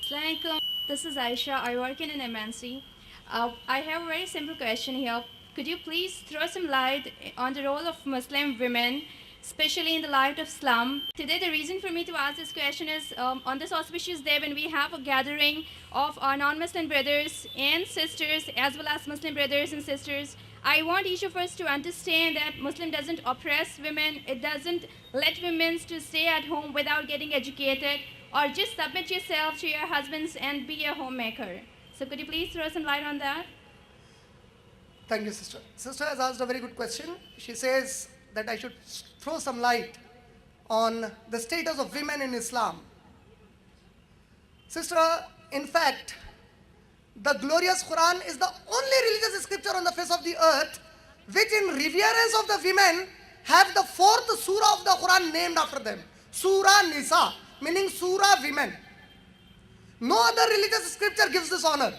Assalamualaikum. This is Aisha. I work in an MNC. I have a very simple question here. Could you please throw some light on the role of Muslim women, especially in the light of Islam? Today, the reason for me to ask this question is on this auspicious day when we have a gathering of our non-Muslim brothers and sisters, as well as Muslim brothers and sisters. I want each of us to understand that Muslim doesn't oppress women. It doesn't let women to stay at home without getting educated, or just submit yourself to your husbands and be a homemaker. So could you please throw some light on that? Thank you, sister. Sister has asked a very good question. She says that I should throw some light on the status of women in Islam. Sister, in fact, the glorious Quran is the only religious scripture on the face of the earth which in reverence of the women have the fourth surah of the Quran named after them. Surah Nisa, meaning surah women. No other religious scripture gives this honor.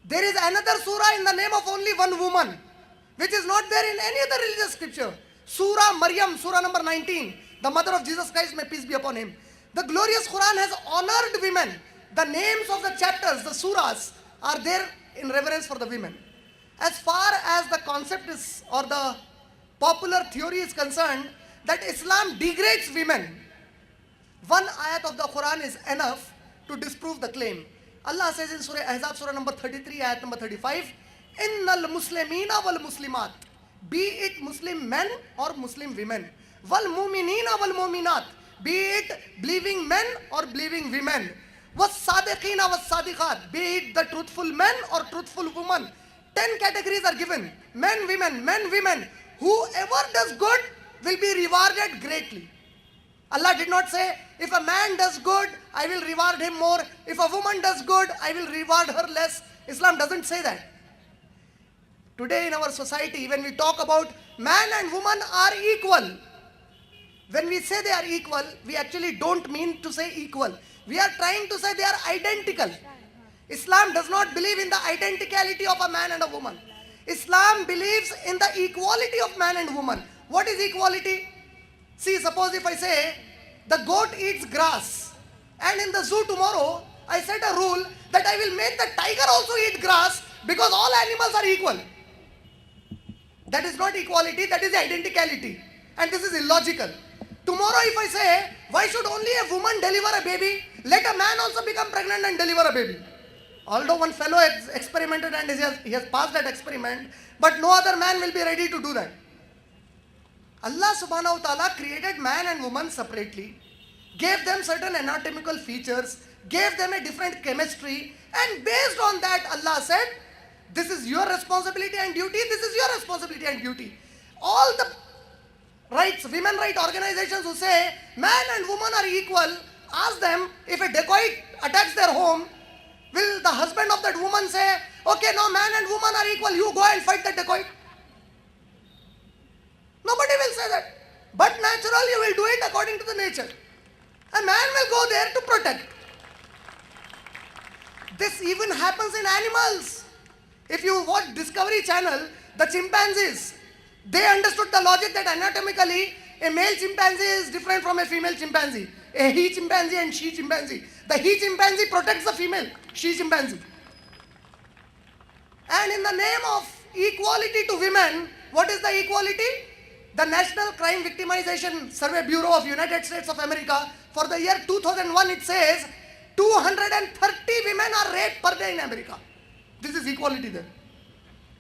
There is another surah in the name of only one woman, which is not there in any other religious scripture. Surah Maryam, surah number 19, the mother of Jesus Christ, may peace be upon him. The glorious Quran has honored women. The names of the chapters, the surahs, are there in reverence for the women. As far as the concept is, or the popular theory is concerned, that Islam degrades women, one ayat of the Quran is enough to disprove the claim. Allah says in Surah Ahzab, surah number 33, ayat number 35, Innal Muslimina wal Muslimat, be it Muslim men or Muslim women, wal Muminina wal Muminat, be it believing men or believing women, was Sadiqina was Sadiqat, be it the truthful men or truthful women. 10 categories are given: men, women. Whoever does good will be rewarded greatly. Allah did not say, if a man does good, I will reward him more. If a woman does good, I will reward her less. Islam doesn't say that. Today in our society, when we talk about man and woman are equal, when we say they are equal, we actually don't mean to say equal. We are trying to say they are identical. Islam does not believe in the identicality of a man and a woman. Islam believes in the equality of man and woman. What is equality? See, suppose if I say, the goat eats grass, and in the zoo tomorrow, I set a rule that I will make the tiger also eat grass because all animals are equal. That is not equality, that is identicality. And this is illogical. Tomorrow if I say, why should only a woman deliver a baby? Let a man also become pregnant and deliver a baby. Although one fellow has experimented and he has passed that experiment, but no other man will be ready to do that. Allah subhanahu wa ta'ala created man and woman separately, gave them certain anatomical features, gave them a different chemistry, and based on that Allah said, this is your responsibility and duty, this is your responsibility and duty. All the rights, women right organizations who say man and woman are equal, ask them, if a dacoit attacks their home, will the husband of that woman say, okay, now man and woman are equal, you go and fight the dacoit? Nobody will say that. But naturally you will do it according to the nature. A man will go there to protect. This even happens in animals. If you watch Discovery Channel, the chimpanzees, they understood the logic that anatomically a male chimpanzee is different from a female chimpanzee. A he chimpanzee and she chimpanzee. The he chimpanzee protects the female, she chimpanzee. And in the name of equality to women, what is the equality? The National Crime Victimization Survey Bureau of United States of America, for the year 2001, it says 230 women are raped per day in America. This is equality there.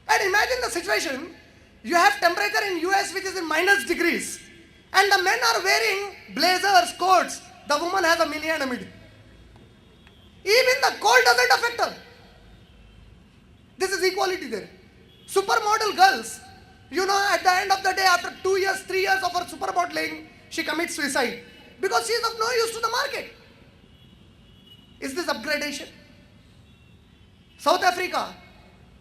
And imagine the situation, you have temperature in US which is in minus degrees, and the men are wearing blazers, coats, the woman has a mini and a midi. Even the cold doesn't affect her. This is equality there. Supermodel girls, you know, at the end of the day, after 2 years, 3 years of her supermodeling, she commits suicide because she is of no use to the market. Is this upgradation? South Africa,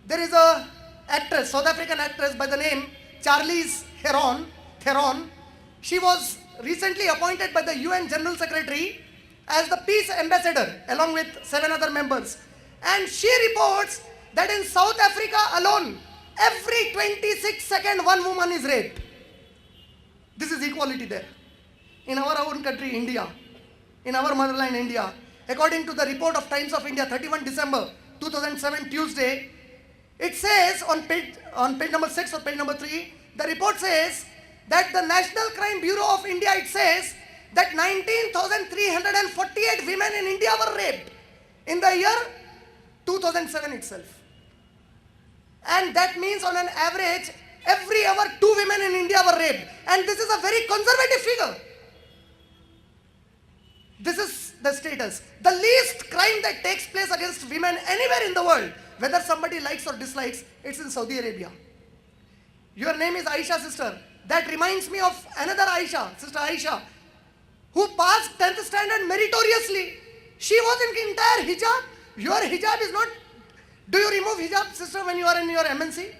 there is a actress, South African actress by the name Charlize Theron. She was recently appointed by the UN General Secretary as the peace ambassador along with 7 other members. And she reports that in South Africa alone, every 26 seconds one woman is raped. This is equality there. In our own country, India, in our motherland, India, according to the report of Times of India, 31 December 2007, Tuesday, it says on page number 6 or page number 3, the report says that the National Crime Bureau of India, it says that 19,348 women in India were raped in the year 2007 itself. And that means on an average, every hour 2 women in India were raped. And this is a very conservative figure. This is the status. The least crime that takes place against women anywhere in the world, whether somebody likes or dislikes, it's in Saudi Arabia. Your name is Aisha, sister. That reminds me of another Aisha, sister Aisha, who passed 10th standard meritoriously. She was in entire hijab. Your hijab is not. Do you remove hijab, sister, when you are in your MNC?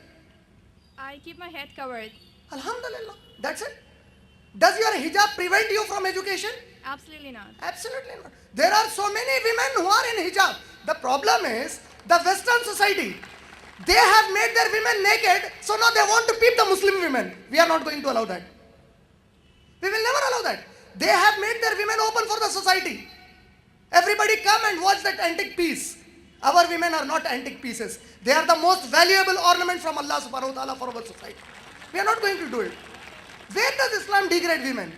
I keep my head covered. Alhamdulillah. That's it. Does your hijab prevent you from education? Absolutely not. Absolutely not. There are so many women who are in hijab. The problem is the Western society. They have made their women naked, so now they want to peep the Muslim women. We are not going to allow that. We will never allow that. They have made their women open for the society. Everybody come and watch that antique piece. Our women are not antique pieces. They are the most valuable ornament from Allah subhanahu wa ta'ala for our society. We are not going to do it. Where does Islam degrade women?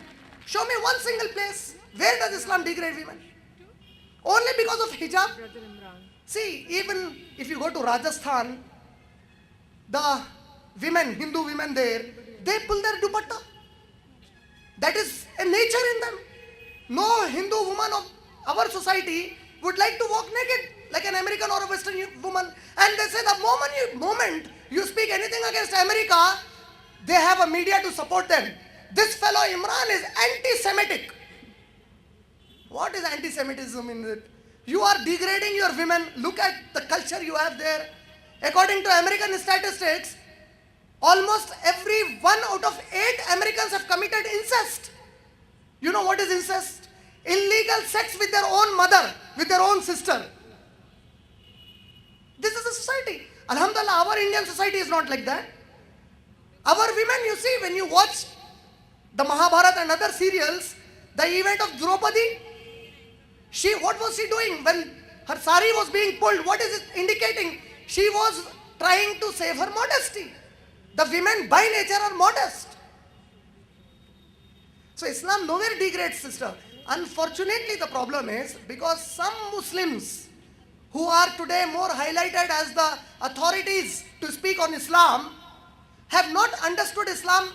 Show me one single place. Where does Islam degrade women? Only because of hijab. See, even if you go to Rajasthan, the women, Hindu women there, they pull their dupatta. That is a nature in them. No Hindu woman of our society would like to walk naked like an American or a Western woman. And they say the moment you speak anything against America, they have a media to support them. This fellow Imran is anti-Semitic. What is anti-Semitism in it? You are degrading your women. Look at the culture you have there. According to American statistics, almost every 1 out of 8 Americans have committed incest. You know what is incest? Illegal sex with their own mother, with their own sister. This is a society. Alhamdulillah, our Indian society is not like that. Our women, you see, when you watch the Mahabharata and other serials, the event of Draupadi, what was she doing when her sari was being pulled? What is it indicating? She was trying to save her modesty. The women by nature are modest. So Islam nowhere degrades, sister. Unfortunately, the problem is because some Muslims who are today more highlighted as the authorities to speak on Islam have not understood Islam,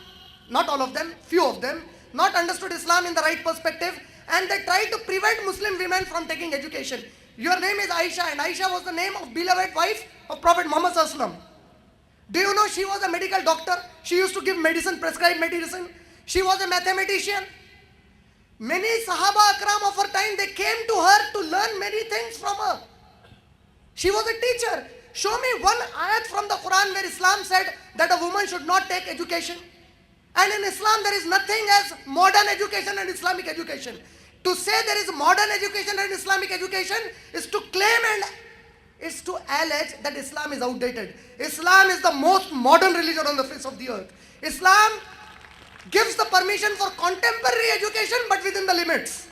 not all of them, few of them, not understood Islam in the right perspective, and they try to prevent Muslim women from taking education. Your name is Aisha, and Aisha was the name of beloved wife of Prophet Muhammad Sallallahu Alaihi Wasallam. Do you know she was a medical doctor? She used to give medicine, prescribe medicine. She was a mathematician. Many Sahaba Akram of her time, they came to her to learn many things from her. She was a teacher. Show me one ayat from the Quran where Islam said that a woman should not take education. And in Islam, there is nothing as modern education and Islamic education. To say there is modern education and Islamic education is to claim and is to allege that Islam is outdated. Islam is the most modern religion on the face of the earth. Islam gives the permission for contemporary education, but within the limits.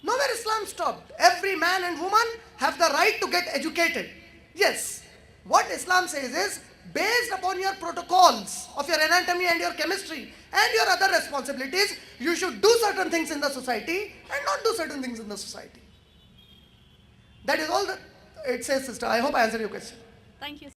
Nowhere Islam stopped. Every man and woman have the right to get educated. Yes, what Islam says is, based upon your protocols of your anatomy and your chemistry and your other responsibilities, you should do certain things in the society and not do certain things in the society. That is all that it says, sister. I hope I answered your question. Thank you.